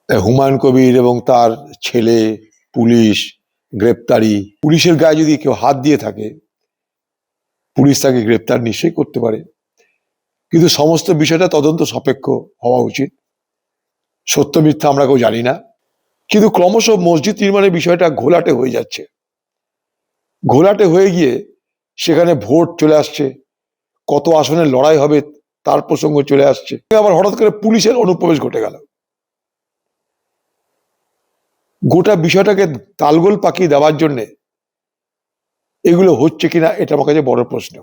হুমায়ুন কবির এবং তার ছেলে, পুলিশ, গ্রেপ্তারি, পুলিশের গায়ে যদি কেউ হাত দিয়ে থাকে পুলিশ তাকে গ্রেপ্তার নিশ্চয়ই করতে পারে, কিন্তু সমস্ত বিষয়টা তদন্ত সাপেক্ষ হওয়া উচিত। সত্য মিথ্যা আমরা কেউ জানি না, কিন্তু ক্রমশ মসজিদ নির্মাণের বিষয়টা ঘোলাটে হয়ে যাচ্ছে। ঘোলাটে হয়ে গিয়ে সেখানে ভোট চলে আসছে, কত আসনের লড়াই হবে তার প্রসঙ্গ চলে আসছে, আবার হঠাৎ করে পুলিশের অনুপ্রবেশ ঘটে গেল। গোটা বিষয়টাকে তালগোল পাকিয়ে দেওয়ার জন্য এগুলো হচ্ছে কিনা এটা আমার কাছে বড় প্রশ্ন।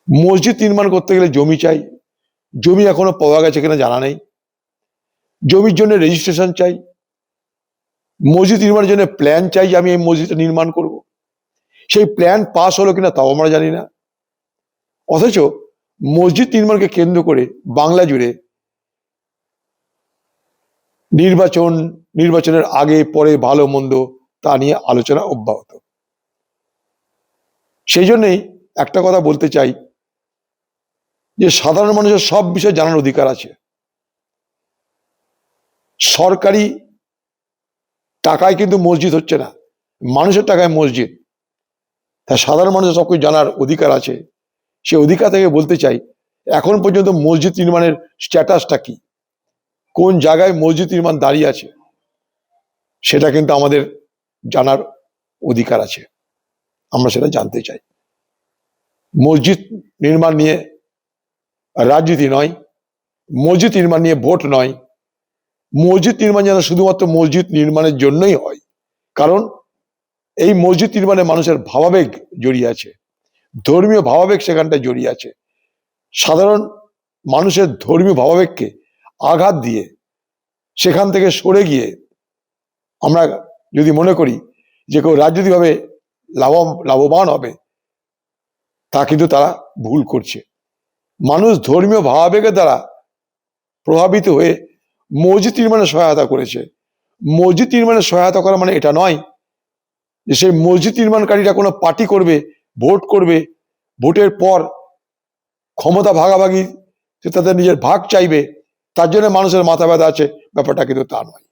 মসজিদ নির্মাণ করতে গেলে জমি চাই, জমি এখনো পাওয়া গেছে কিনা জানা নেই। জমির জন্য রেজিস্ট্রেশন চাই, মসজিদ নির্মাণের জন্য প্ল্যান চাই যে আমি এই মসজিদটা নির্মাণ করব, সেই প্ল্যান পাস হলো কিনা তাও আমরা জানি না। অথচ মসজিদ নির্মাণকে কেন্দ্র করে বাংলা জুড়ে নির্বাচনের আগে পরে ভালো মন্দ তা নিয়ে আলোচনা অব্যাহত। সেই জন্যই একটা কথা বলতে চাই যে সাধারণ মানুষের সব বিষয়ে জানার অধিকার আছে। সরকারি টাকায় কিন্তু মসজিদ হচ্ছে না, মানুষের টাকায় মসজিদ। তাই সাধারণ মানুষের সবকিছু জানার অধিকার আছে। সে অধিকার থেকে বলতে চাই, এখন পর্যন্ত মসজিদ নির্মাণের স্ট্যাটাসটা কি, কোন জায়গায় মসজিদ নির্মাণ দাঁড়িয়ে আছে, সেটা কিন্তু আমাদের জানার অধিকার আছে, আমরা সেটা জানতে চাই। মসজিদ নির্মাণ নিয়ে রাজনীতি নয়, মসজিদ নির্মাণ নিয়ে ভোট নয়। মসজিদ নির্মাণ যেন শুধুমাত্র মসজিদ নির্মাণের জন্যই হয়, কারণ এই মসজিদ নির্মাণে মানুষের ভাবাবেগ জড়িয়ে আছে, ধর্মীয় ভাবাবেগ সেখানটায় জড়িয়ে আছে। সাধারণ মানুষের ধর্মীয় ভাবাবেগকে আঘাত দিয়ে সেখান থেকে সরে গিয়ে আমরা যদি মনে করি যে কেউ রাজনৈতিকভাবে লাভবান হবে, তা কিন্তু তারা ভুল করছে। মানুষ ধর্মীয় ভাবাবেগের দ্বারা প্রভাবিত হয়ে মসজিদ নির্মাণে সহায়তা করেছে। মসজিদ নির্মাণে সহায়তা করা মানে এটা নয় যে সেই মসজিদ নির্মাণকারীরা কোনো পার্টি করবে, ভোট করবে, ভোটের পর ক্ষমতা ভাগাভাগি তাদের নিজের ভাগ চাইবে, তার জন্য মানুষের মাথা ব্যথা আছে, ব্যাপারটা কিন্তু তা নয়।